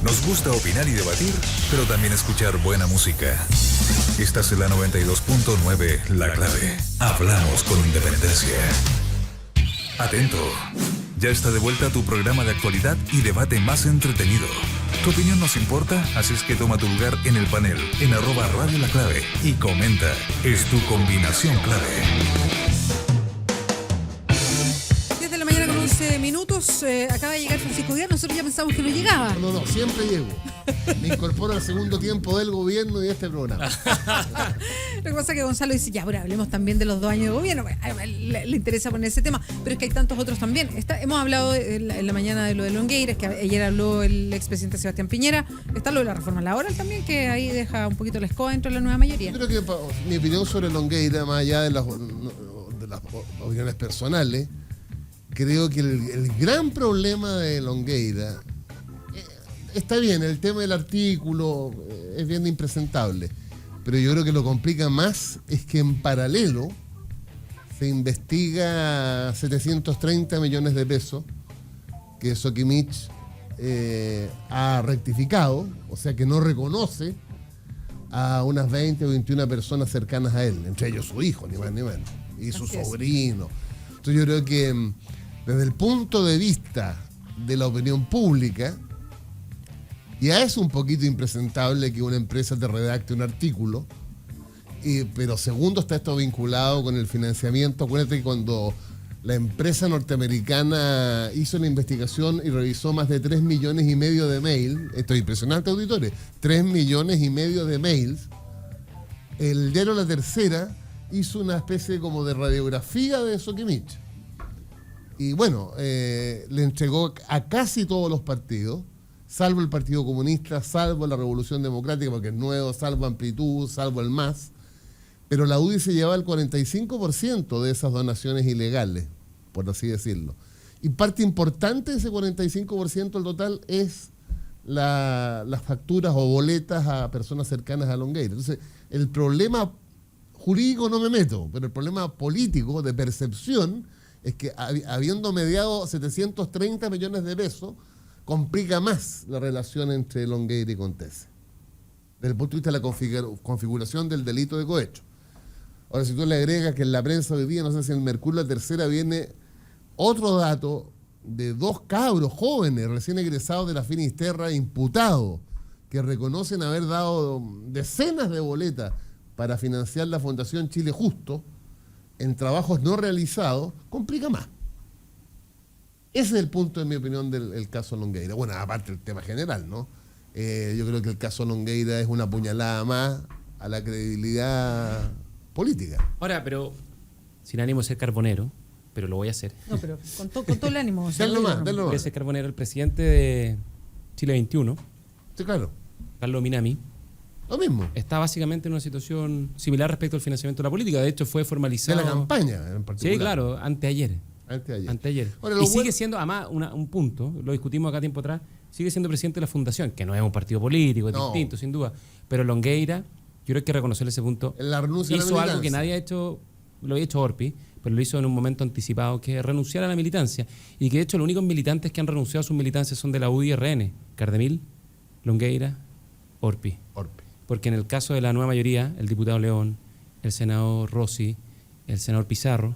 Nos gusta opinar y debatir, pero también escuchar buena música. Estás en la 92.9 La Clave. Hablamos con independencia. Atento. Ya está de vuelta tu programa de actualidad y debate más entretenido. Tu opinión nos importa, así es que toma tu lugar en el panel, en @Radio La Clave y comenta. Es tu combinación clave. 10 de la mañana con 11 minutos. Acaba de llegar Francisco Díaz. Nosotros ya pensamos que no llegaba. No, siempre llego. Me incorporo al segundo tiempo del gobierno y de este programa. Lo que pasa es que Gonzalo dice, ya, bueno, hablemos también de los 2 años de gobierno. Le interesa poner ese tema, pero es que hay tantos otros también. Hemos hablado en la mañana de lo de Longueiras, que ayer habló el expresidente Sebastián Piñera. Está lo de la reforma laboral también, que ahí deja un poquito la escoba dentro de la nueva mayoría. Yo creo que mi opinión sobre Longueira, más allá de las opiniones personales, creo que el gran problema de Longueira, está bien, el tema del artículo es bien impresentable, pero yo creo que lo complica más es que en paralelo se investiga 730 millones de pesos que Sokimich ha rectificado, o sea que no reconoce a unas 20 o 21 personas cercanas a él, entre ellos su hijo, ni más ni menos, y su sobrino. Entonces yo creo que desde el punto de vista de la opinión pública, ya es un poquito impresentable que una empresa te redacte un artículo, pero segundo está esto vinculado con el financiamiento. Acuérdate que cuando la empresa norteamericana hizo la investigación y revisó más de 3,5 millones de mails, esto es impresionante, auditores, 3,5 millones de mails, el diario La Tercera hizo una especie como de radiografía de Sokimich. Y bueno, le entregó a casi todos los partidos, salvo el Partido Comunista, salvo la Revolución Democrática, porque es nuevo, salvo Amplitud, salvo el MAS, pero la UDI se lleva el 45% de esas donaciones ilegales, por así decirlo. Y parte importante de ese 45% del total es las facturas o boletas a personas cercanas a Longueira. Entonces, el problema jurídico no me meto, pero el problema político de percepción es que habiendo mediado 730 millones de pesos, complica más la relación entre Longueira y Contese, desde el punto de vista de la configuración del delito de cohecho. Ahora, si tú le agregas que en la prensa hoy día, no sé si en el Mercurio La Tercera viene otro dato de 2 cabros jóvenes recién egresados de la Finisterra, imputados, que reconocen haber dado decenas de boletas para financiar la Fundación Chile Justo en trabajos no realizados, complica más. Ese es el punto, en mi opinión, del caso Longueira. Bueno, aparte del tema general, ¿no? Yo creo que el caso Longueira es una puñalada más a la credibilidad política. Ahora, pero sin ánimo de ser carbonero, pero lo voy a hacer. No, pero con todo el ánimo. Denlo más. Voy a ser carbonero. El presidente de Chile 21, Sí, claro. Carlos Minami, Lo mismo. está básicamente en una situación similar respecto al financiamiento de la política. De hecho, fue De formalizado. la campaña, en particular. Sí, claro, anteayer. Anteayer. Ahora, sigue siendo, además, un punto, lo discutimos acá tiempo atrás, sigue siendo presidente de la Fundación, que no es un partido político, es distinto, sin duda. Pero Longueira, yo creo que hay que reconocerle ese punto. La renuncia hizo a la algo que nadie ha hecho, lo había hecho Orpi, pero lo hizo en un momento anticipado, que es renunciar a la militancia. Y que de hecho los únicos militantes que han renunciado a sus militancias son de la UDI y RN, Cardemil, Longueira, Orpi. Porque en el caso de la nueva mayoría, el diputado León, el senador Rossi, el senador Pizarro,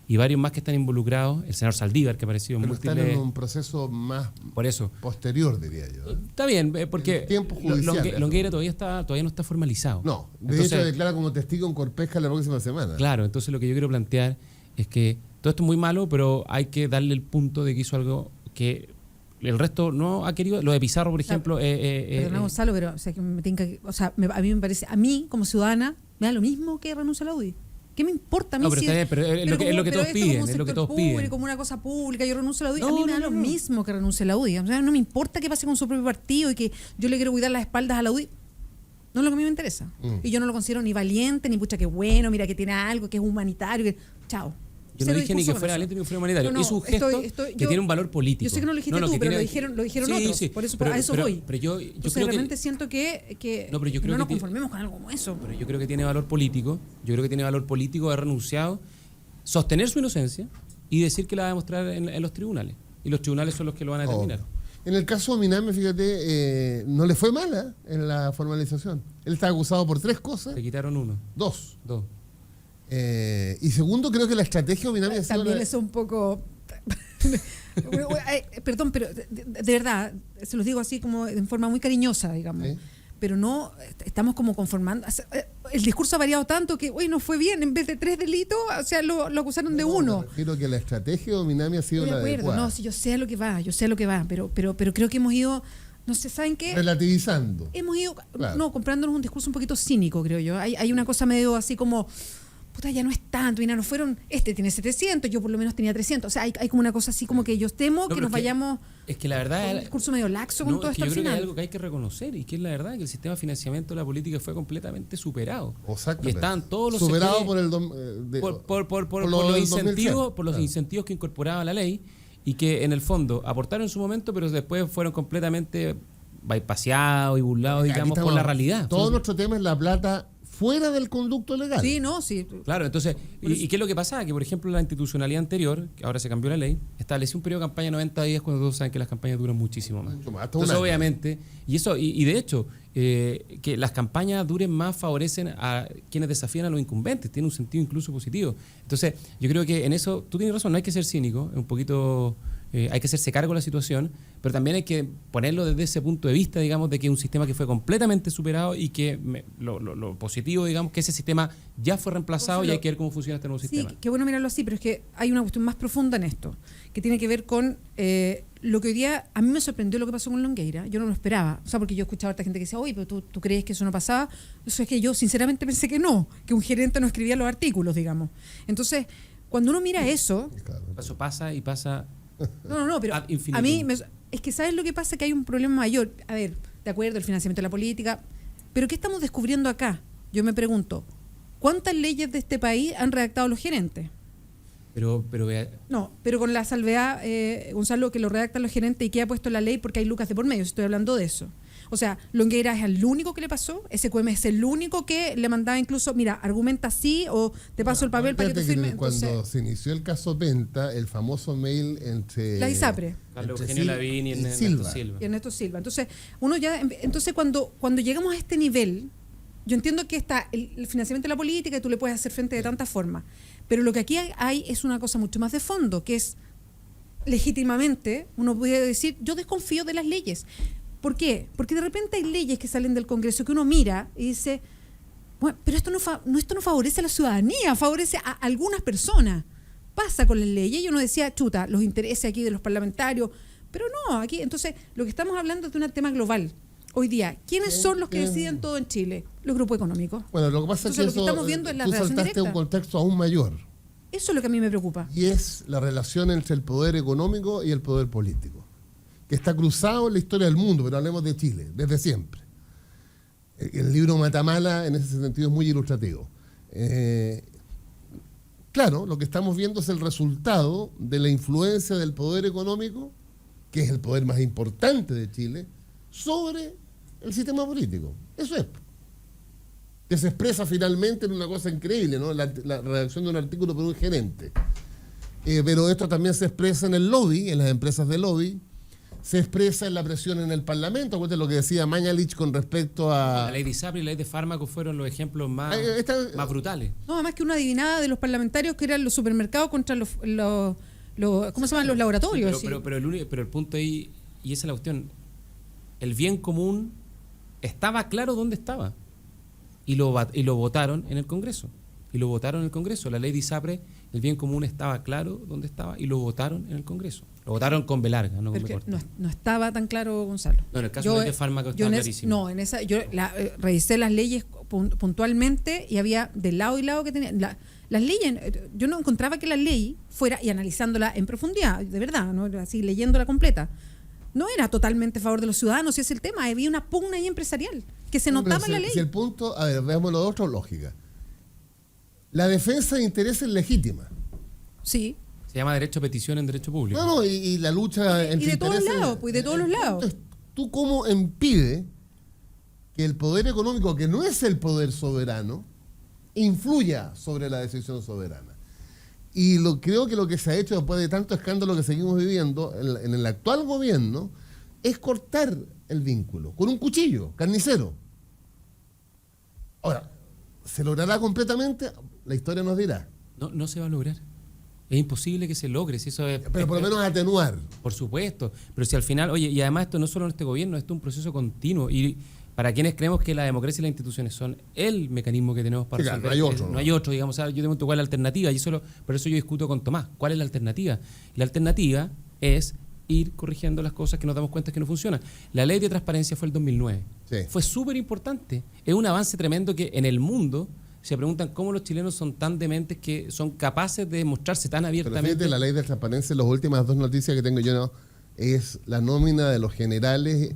y varios más que están involucrados, el senador Saldívar, que ha aparecido pero múltiples... están en un proceso más por eso. posterior, diría yo. Está bien, porque el tiempo judicial, Longueira todavía no está formalizado. No, de entonces, hecho declara como testigo en Corpesca la próxima semana. Claro, entonces lo que yo quiero plantear es que todo esto es muy malo, pero hay que darle el punto de que hizo algo que el resto no ha querido. Lo de Pizarro, por ejemplo... Perdona, Gonzalo, pero o sea, que me tinca que, o sea, a mí me parece, a mí como ciudadana, me da lo mismo que renuncie a la UDI. ¿Qué me importa a mí? No, pero si está bien, pero es lo que todos piden, es lo que todos piden. Como una cosa pública, yo renuncio a la UDI. A mí me da lo mismo que renuncie a la UDI. O sea, no me importa qué pase con su propio partido y que yo le quiero cuidar las espaldas a la UDI. No es lo que a mí me interesa. Y yo no lo considero ni valiente, ni pucha que bueno, mira que tiene algo, que es humanitario. Chao. Yo no dije ni que fuera valiente ni que fuera humanitario. No, hizo un gesto que tiene un valor político. Yo sé que no lo dijiste tú, pero lo dijeron otros. Sí, por eso a eso voy. Pero yo creo realmente siento que no nos conformemos con algo como eso. Pero yo creo que tiene valor político. Yo creo que tiene valor político haber renunciado, sostener su inocencia y decir que la va a demostrar en los tribunales. Y los tribunales son los que lo van a determinar. En el caso de Minami, fíjate, no le fue mala en la formalización. Él está acusado por 3 cosas. Le quitaron 1, 2. 2. Y segundo, creo que la estrategia de Minami ha sido También es un poco... Perdón, pero de verdad, se los digo así como en forma muy cariñosa, digamos. ¿Sí? Pero no estamos como conformando. El discurso ha variado tanto que, no fue bien, en vez de 3 delitos, o sea, lo acusaron de 1. Creo que la estrategia de Minami ha sido Estoy la de acuerdo, adecuada. no, si yo sé a lo que va, pero creo que hemos ido, no sé, ¿saben qué? Relativizando. Hemos ido, Claro. comprándonos un discurso un poquito cínico, creo yo. Hay una cosa medio así como, puta, ya no es tanto, y no fueron, este tiene 700, yo por lo menos tenía 300. O sea, hay como una cosa así como que yo temo que nos vayamos Es que la con verdad un discurso medio laxo con todo es que esto al yo creo que hay final. algo que hay que reconocer, y que es la verdad que el sistema de financiamiento de la política fue completamente superado. Exactamente. Y estaban todos los superado sectores- por el por lo los del incentivos, 2007. por los Claro. incentivos que incorporaba la ley, y que en el fondo aportaron en su momento, pero después fueron completamente bypaseados y burlados, Aquí digamos, por estamos- la realidad. Todo nuestro tema es la plata fuera del conducto legal. Sí, no, sí. Claro, entonces, ¿y qué es lo que pasaba? Que, por ejemplo, la institucionalidad anterior, que ahora se cambió la ley, estableció un periodo de campaña de 90 días cuando todos saben que las campañas duran muchísimo más. Mucho más, hasta un Entonces, año. obviamente, y de hecho, que las campañas duren más favorecen a quienes desafían a los incumbentes, tiene un sentido incluso positivo. Entonces, yo creo que en eso, tú tienes razón, no hay que ser cínico, es un poquito... hay que hacerse cargo de la situación, pero también hay que ponerlo desde ese punto de vista, digamos, de que es un sistema que fue completamente superado y que lo positivo, digamos, que ese sistema ya fue reemplazado y hay que ver cómo funciona este nuevo Sí, sistema. qué bueno mirarlo así, pero es que hay una cuestión más profunda en esto, que tiene que ver con lo que hoy día, a mí me sorprendió lo que pasó con Longueira, yo no lo esperaba, o sea, porque yo escuchaba a esta gente que decía, oye, pero tú crees que eso no pasaba, eso es que yo sinceramente pensé que no, que un gerente no escribía los artículos, digamos. Entonces, cuando uno mira eso, Claro. Eso pasa y pasa. no, pero Ad infinitum. a mí es que ¿sabes lo que pasa? Que hay un problema mayor. A ver, de acuerdo, el financiamiento de la política, pero ¿qué estamos descubriendo acá? Yo me pregunto, ¿cuántas leyes de este país han redactado los gerentes? Pero vea, No, pero con la salvedad, Gonzalo, que lo redactan los gerentes y que ha puesto la ley porque hay lucas de por medio, estoy hablando de eso. O sea, Longueira es el único que le pasó, SQM es el único que le mandaba incluso, mira, argumenta así o te paso el papel para que tú Fíjate firmes. cuando Entonces, se inició el caso Penta, el famoso mail entre la ISAPRE. Carlos entre Eugenio Lavín y Ernesto Silva. Y Ernesto Silva. Entonces, entonces cuando llegamos a este nivel, yo entiendo que está el financiamiento de la política y tú le puedes hacer frente de tantas formas, pero lo que aquí hay es una cosa mucho más de fondo, que es legítimamente, uno puede decir, yo desconfío de las leyes. ¿Por qué? Porque de repente hay leyes que salen del Congreso que uno mira y dice, bueno, pero esto no favorece a la ciudadanía, favorece a algunas personas. Pasa con las leyes y uno decía, chuta, los intereses aquí de los parlamentarios, pero no, aquí, entonces, lo que estamos hablando es de un tema global. Hoy día, ¿quiénes son los que deciden todo en Chile? Los grupos económicos. Bueno, lo que pasa Entonces, es que lo que estamos viendo es la tú relación saltaste a un directa. contexto aún mayor, Eso es lo que a mí me preocupa. y es la relación entre el poder económico y el poder político, que está cruzado en la historia del mundo, pero hablemos de Chile, desde siempre. El libro Matamala en ese sentido es muy ilustrativo. Claro, lo que estamos viendo es el resultado de la influencia del poder económico, que es el poder más importante de Chile, sobre el sistema político. Eso es. Que se expresa finalmente en una cosa increíble, ¿no? La redacción de un artículo por un gerente. Pero esto también se expresa en el lobby, en las empresas de lobby, se expresa en la presión en el Parlamento. Acuérdate lo que decía Mañalich con respecto a... La ley de ISAPRE y la ley de fármacos fueron los ejemplos más brutales. No, además que una adivinada de los parlamentarios que eran los supermercados contra los ¿cómo se llaman? Los laboratorios. Sí, pero el punto ahí, y esa es la cuestión, el bien común estaba claro dónde estaba y lo votaron en el Congreso. La ley de ISAPRE, el bien común estaba claro dónde estaba y lo votaron en el Congreso. Lo votaron con B larga, no con B Porque corta. no estaba tan claro, Gonzalo. No, en el caso de la ley de fármacos estaba clarísimo. No, en esa, yo revisé las leyes puntualmente y había de lado y lado que tenían. Las leyes, yo no encontraba que la ley fuera, y analizándola en profundidad, de verdad, ¿no? Así leyéndola completa, no era totalmente a favor de los ciudadanos, si es el tema, había una pugna ahí empresarial que se notaba en la ley. Si el punto, a ver, veámoslo de otra lógica. La defensa de intereses es legítima. Sí. Se llama derecho a petición en derecho público. No, y la lucha entre Y de todos intereses... lados, pues, de todos los lados. Entonces, ¿tú cómo impide que el poder económico, que no es el poder soberano, influya sobre la decisión soberana? Y creo que lo que se ha hecho después de tanto escándalo que seguimos viviendo en el actual gobierno es cortar el vínculo con un cuchillo, carnicero. Ahora, ¿se logrará completamente? La historia nos dirá. No se va a lograr. Es imposible que se logre. Si eso es, Pero por lo menos atenuar. Por supuesto. Pero si al final, oye, y además esto no es solo en este gobierno, esto es un proceso continuo. Y para quienes creemos que la democracia y las instituciones son el mecanismo que tenemos para Sí, claro, resolver, no hay otro, no hay otro, digamos. Yo te pregunto cuál es la alternativa. Y por eso yo discuto con Tomás. ¿Cuál es la alternativa? La alternativa es ir corrigiendo las cosas que nos damos cuenta que no funcionan. La ley de transparencia fue el 2009. Sí. Fue súper importante. Es un avance tremendo que en el mundo se preguntan cómo los chilenos son tan dementes que son capaces de mostrarse tan Pero abiertamente. fíjate, la ley de transparencia, las últimas 2 noticias que tengo yo, ¿no?, es la nómina de los generales.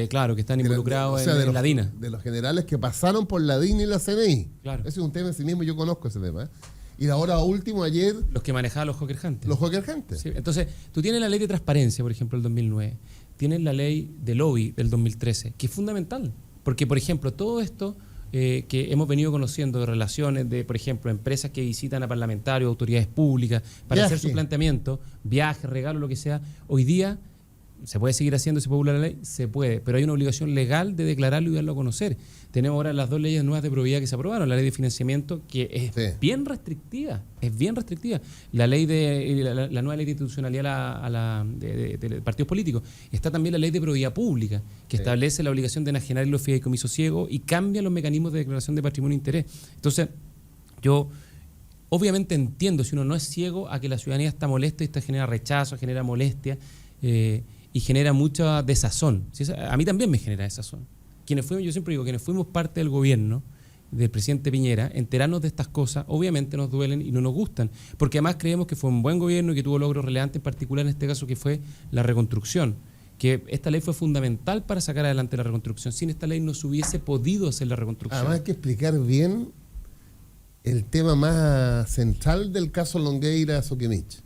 Claro, que están involucrados o sea, en la DINA. De los generales que pasaron por la DINA y la CNI. Claro. Ese es un tema en sí mismo, yo conozco ese tema. Y ahora último, ayer, Los que manejaban los Hawker Hunters. los Joker Hunters. Sí, entonces, tú tienes la ley de transparencia, por ejemplo, del 2009. Tienes la ley de lobby del 2013, que es fundamental. Porque, por ejemplo, todo esto que hemos venido conociendo de relaciones de, por ejemplo, empresas que visitan a parlamentarios, autoridades públicas, para hacer su planteamiento, viajes, regalos, lo que sea, hoy día ¿se puede seguir haciendo? ¿Se puede burlar la ley? Se puede, pero hay una obligación legal de declararlo y darlo a conocer. Tenemos ahora las 2 leyes nuevas de probidad que se aprobaron, la ley de financiamiento, que es bien restrictiva, la ley de la nueva ley de institucionalidad de partidos políticos. Está también la ley de probidad pública, que establece la obligación de enajenar los fideicomisos ciegos y cambia los mecanismos de declaración de patrimonio e interés. Entonces, yo obviamente entiendo, si uno no es ciego, a que la ciudadanía está molesta y esto genera rechazo, genera molestia, y genera mucha desazón. A mí también me genera desazón. Yo siempre digo, quienes fuimos parte del gobierno del presidente Piñera, enterarnos de estas cosas, obviamente nos duelen y no nos gustan, porque además creemos que fue un buen gobierno y que tuvo logros relevantes, en particular en este caso que fue la reconstrucción, que esta ley fue fundamental para sacar adelante la reconstrucción. Sin esta ley no se hubiese podido hacer la reconstrucción. Además hay que explicar bien el tema más central del caso Longueira-Soquimich.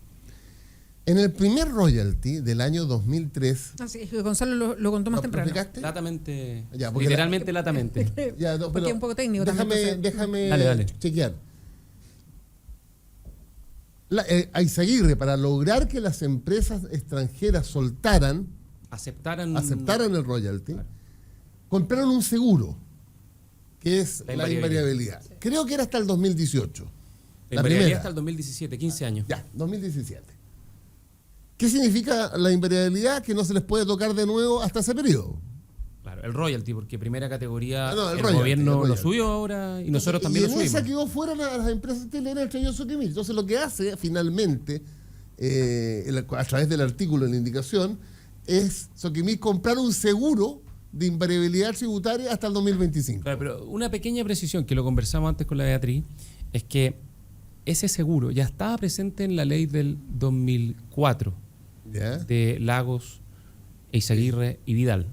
En el primer royalty del año 2003... Así que Gonzalo lo contó más temprano. Latamente, Ya, literalmente latamente. Ya, no, porque es un poco técnico déjame Dale. chequear. Aizaguirre, para lograr que las empresas extranjeras aceptaran el royalty, compraron un seguro, que es la invariabilidad. Sí. Creo que era hasta el 2018. La invariabilidad hasta el 2017, 15 años. Ya, 2017. ¿Qué significa la invariabilidad? Que no se les puede tocar de nuevo hasta ese periodo. Claro, el royalty, porque primera categoría el gobierno lo subió ahora y nosotros también lo subimos. Y en esa quedó fuera las empresas hoteleras, entre ellos Soquimich. Entonces lo que hace finalmente, a través del artículo en la indicación, es Soquimich comprar un seguro de invariabilidad tributaria hasta el 2025. Claro, pero una pequeña precisión que lo conversamos antes con la Beatriz, es que ese seguro ya estaba presente en la ley del 2004 de Lagos, Eizaguirre y Vidal.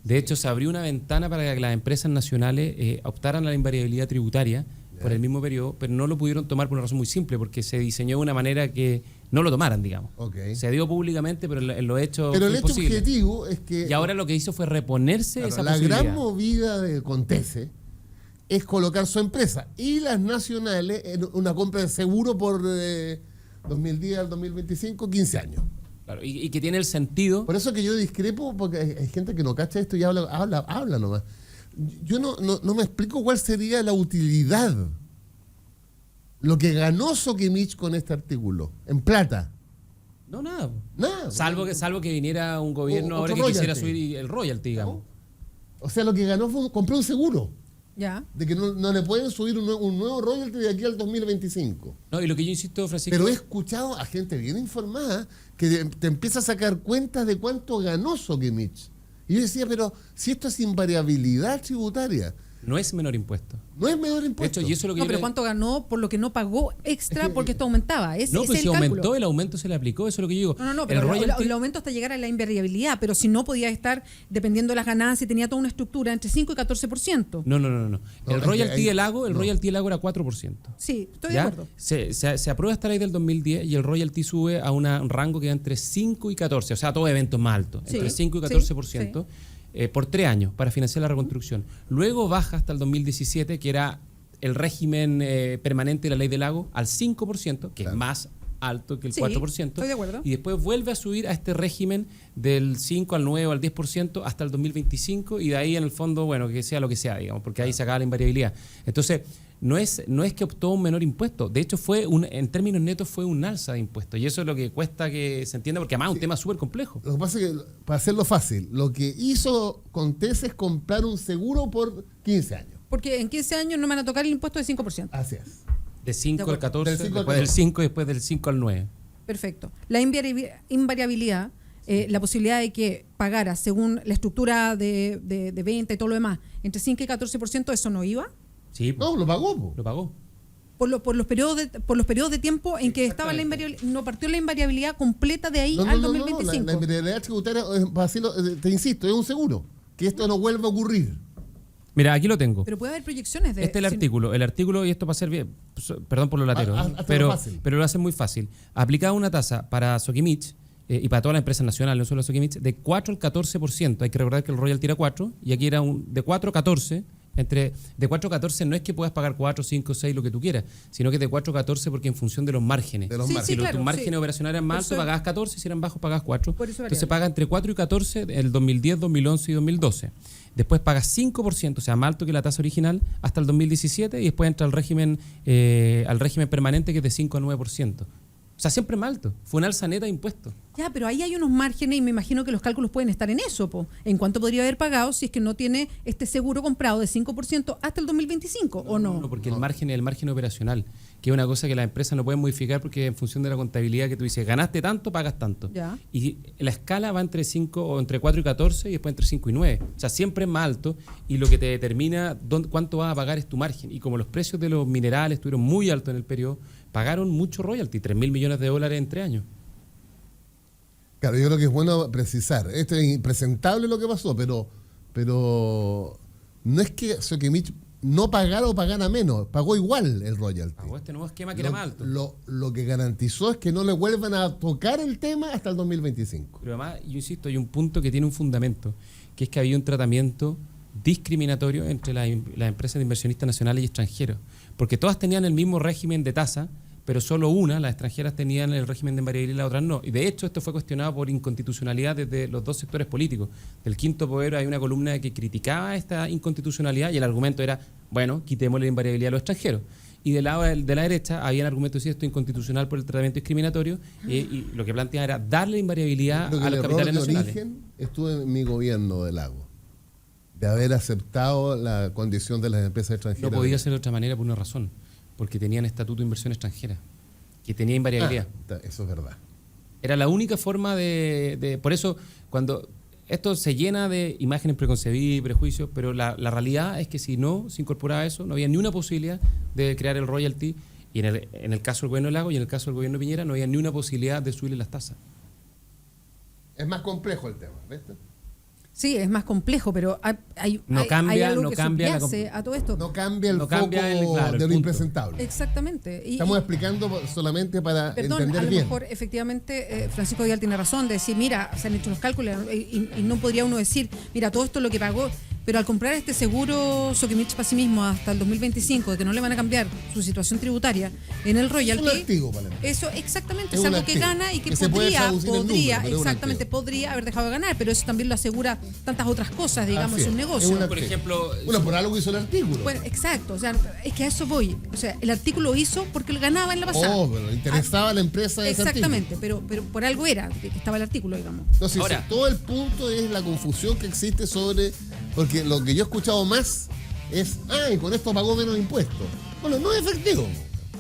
De hecho, se abrió una ventana para que las empresas nacionales optaran a la invariabilidad tributaria por el mismo periodo, pero no lo pudieron tomar por una razón muy simple, porque se diseñó de una manera que no lo tomaran, digamos. Se dio públicamente, pero en los hechos pero fue el hecho imposible. objetivo es que... Y ahora lo que hizo fue reponerse esa posibilidad. La gran movida de Contese es colocar su empresa y las nacionales en una compra de seguro por 2010 al 2025, 15 años. Claro, y que tiene el sentido. Por eso que yo discrepo, porque hay gente que no cacha esto y habla nomás. Yo no me explico cuál sería la utilidad, lo que ganó Soquimich con este artículo, en plata. No, nada. Nada. Salvo que viniera un gobierno ahora que quisiera subir el royalty, digamos. ¿No? O sea, lo que ganó fue comprar un seguro. Ya. De que no le pueden subir un nuevo royalty de aquí al 2025. No, y lo que yo insisto, Francisco... Pero he escuchado a gente bien informada que te empieza a sacar cuentas de cuánto ganó Soquimich. Y yo decía, pero si esto es invariabilidad tributaria... No es menor impuesto. No es menor impuesto. De hecho, y eso es lo que pero ¿cuánto ganó por lo que no pagó extra porque esto aumentaba? No, pero si aumentó, el aumento se le aplicó, eso es lo que yo digo. No, pero el aumento hasta llegar a la invariabilidad, pero si no podía estar, dependiendo de las ganancias, tenía toda una estructura entre 5 y 14%. No. El royalty del lago era 4%. Sí, estoy de acuerdo. Se aprueba esta ley del 2010 y el royalty sube a un rango que va entre 5 y 14, o sea, todos eventos más altos, entre 5 y 14%. Por 3 años para financiar la reconstrucción. Luego baja hasta el 2017, que era el régimen permanente de la ley del lago, al 5%, que es más alto que el Sí, 4%. estoy de acuerdo. Y después vuelve a subir a este régimen del 5 al 9 o al 10% hasta el 2025 y de ahí en el fondo, bueno, que sea lo que sea, digamos, porque ahí se acaba la invariabilidad. Entonces, no es que optó un menor impuesto, de hecho en términos netos fue un alza de impuestos y eso es lo que cuesta que se entienda porque además es un tema súper complejo. Lo que pasa es que, para hacerlo fácil, lo que hizo Contes es comprar un seguro por 15 años. Porque en 15 años no me van a tocar el impuesto de 5%. Así es. De 5 al 14, Del 5 al después del 14. 5 y después del 5 al 9. Perfecto. La invariabilidad, la posibilidad de que pagara según la estructura de venta y todo lo demás, entre 5 y 14%, ¿eso no iba? Sí, No, lo pagó. Po. lo pagó. Por los periodos de tiempo en que estaba la invariabilidad, no partió la invariabilidad completa de ahí al 2025. La invariabilidad tributaria, para decirlo, te insisto, es un seguro. Que esto no vuelva a ocurrir. Mira, aquí lo tengo. Pero puede haber proyecciones de... Este es el si- artículo. El artículo, y esto va a ser bien, perdón por lo latero, hazlo pero fácil. lo hace muy fácil. Aplicada una tasa para Sokimich y para todas las empresas nacionales, no solo Sokimich, de 4 al 14%. Hay que recordar que el royalty era 4 y aquí era de 4 a 14. De 4 a 14 no es que puedas pagar 4, 5, 6, lo que tú quieras, sino que de 4 a 14 porque en función de los márgenes. De los Sí, márgenes. sí, claro, tus márgenes sí. operacionales eran más Por altos, eso- pagabas 14, si eran bajos, pagabas 4. Por eso Entonces variable. paga entre 4 y 14 el 2010, 2011 y 2012. Después paga 5%, o sea, más alto que la tasa original, hasta el 2017 y después entra al régimen permanente que es de 5 a 9%. O sea, siempre más alto. Fue una alza neta de impuestos. Ya, pero ahí hay unos márgenes y me imagino que los cálculos pueden estar en eso, po. ¿En cuánto podría haber pagado si es que no tiene este seguro comprado de 5% hasta el 2025 o no? No, porque el margen es el margen operacional, que es una cosa que las empresas no pueden modificar porque en función de la contabilidad que tú dices, ganaste tanto, pagas tanto. Ya. Y la escala va entre 5 o entre 4 y 14 y después entre 5 y 9. O sea, siempre es más alto y lo que te determina cuánto vas a pagar es tu margen. Y como los precios de los minerales estuvieron muy altos en el periodo, pagaron mucho royalty, 3.000 millones de dólares en 3 años. Claro, yo creo que es bueno precisar. Esto es impresentable lo que pasó, pero no es que Sokimich no pagara o pagara menos, pagó igual el royalty. Pagó este nuevo esquema que era más alto. Lo que garantizó es que no le vuelvan a tocar el tema hasta el 2025. Pero además, yo insisto, hay un punto que tiene un fundamento, que es que había un tratamiento discriminatorio entre las empresas de inversionistas nacionales y extranjeros, porque todas tenían el mismo régimen de tasa, pero solo una, las extranjeras, tenían el régimen de invariabilidad y las otras no. Y de hecho esto fue cuestionado por inconstitucionalidad desde los dos sectores políticos. Del Quinto Poder hay una columna que criticaba esta inconstitucionalidad y el argumento era, bueno, quitémosle la invariabilidad a los extranjeros. Y del lado de la derecha había el argumento de si esto es inconstitucional por el tratamiento discriminatorio y lo que planteaba era darle invariabilidad Creo que a el los error capitales de nacionales. origen estuvo en mi gobierno de Lago, de haber aceptado la condición de las empresas extranjeras. No podía ser de otra manera por una razón, porque tenían estatuto de inversión extranjera, que tenía invariabilidad. Eso es verdad. Era la única forma por eso, cuando esto se llena de imágenes preconcebidas y prejuicios, pero la realidad es que si no se incorporaba eso, no había ni una posibilidad de crear el royalty, y en el caso del gobierno de Lago y en el caso del gobierno de Piñera no había ni una posibilidad de subirle las tasas. Es más complejo el tema, ¿viste? Sí, es más complejo, pero hay No cambia- algo no que cambia la subyace a todo esto. No cambia el No foco cambia el de lo punto. impresentable. Exactamente. Y- Estamos y- explicando solamente para Perdón, entender a lo bien. mejor efectivamente Francisco Vidal tiene razón de decir, mira, se han hecho los cálculos y no podría uno decir, mira, todo esto es lo que pagó, pero al comprar este seguro Sokimich para sí mismo hasta el 2025, de que no le van a cambiar su situación tributaria en el royalty, Es un activo para la empresa. eso exactamente Es es un algo que activo, gana y que, que se puede traducir en número, pero es un exactamente, activo. podría haber dejado de ganar, pero eso también lo asegura tantas otras cosas, digamos, Así es un es, negocio. es un Por ejemplo, Bueno, por algo hizo el artículo. Bueno, exacto, o sea, es que a eso voy. O sea, el artículo hizo porque lo ganaba en la pasada. Pero le interesaba a la empresa ese Exactamente, pero por algo era que estaba el artículo, digamos. Entonces, Ahora- todo el punto es la confusión que existe sobre. Porque lo que yo he escuchado más es, y con esto pagó menos impuestos. Bueno, no es efectivo.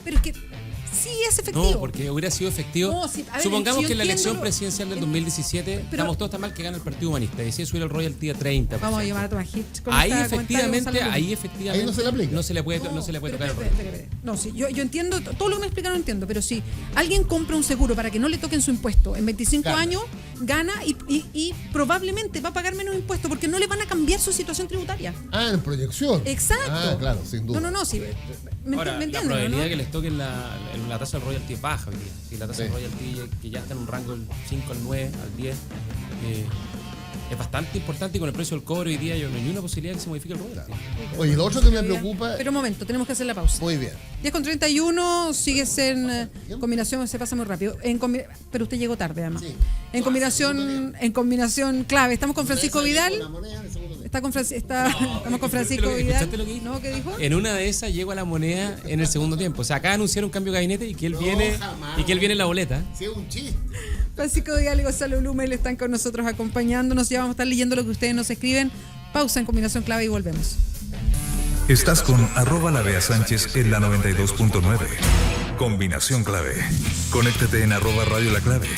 Pero es que sí es efectivo. no, porque hubiera sido efectivo. No, sí, a ver, Supongamos si yo que en la elección entiendo presidencial del en- 2017 pero- estamos todos tan mal que gana el Partido Humanista y decide subir el royalty a 30%. Vamos a llamar a Tomás Hitch. con Ahí esta comentario de Gonzalo López. efectivamente Ahí no se le aplica. no se le puede No, tocar pero, el royalty. espere. No, sí, yo entiendo, todo lo que me explicaron lo entiendo, pero si alguien compra un seguro para que no le toquen su impuesto en 25 Gana. años, gana y probablemente va a pagar menos impuestos porque no le van a cambiar su situación tributaria. En proyección. Exacto. Claro, sin duda. No, sí. ¿Me Ahora, la entienden, probabilidad no? de que les toquen la tasa del royalty es baja hoy día. Si la tasa Sí. del royalty que ya está en un rango del 5 al 9, al 10, es bastante importante y con el precio del cobre hoy día yo no hay ni una posibilidad que se modifique el royalty. Oye, lo otro que me preocupa. Pero un momento, tenemos que hacer la pausa. Muy bien. 10:31, sigues en combinación, se pasa muy rápido. Pero usted llegó tarde, además. Sí. En combinación clave. Estamos con Francisco Vidal. Estamos con Francisco Vidal. ¿Escuchaste lo que dijo? ¿No? ¿Qué dijo? En una de esas llego a la moneda en el segundo tiempo. O sea, acá anunciaron un cambio de gabinete y que él viene jamás. y que él viene en la boleta. Sí, es un chiste. Francisco Vidal y Gonzalo Blumel están con nosotros acompañándonos. Ya vamos a estar leyendo lo que ustedes nos escriben. Pausa en combinación clave y volvemos. Estás con @La Sánchez en la 92.9. Combinación clave. Conéctate en @Radio La Clave.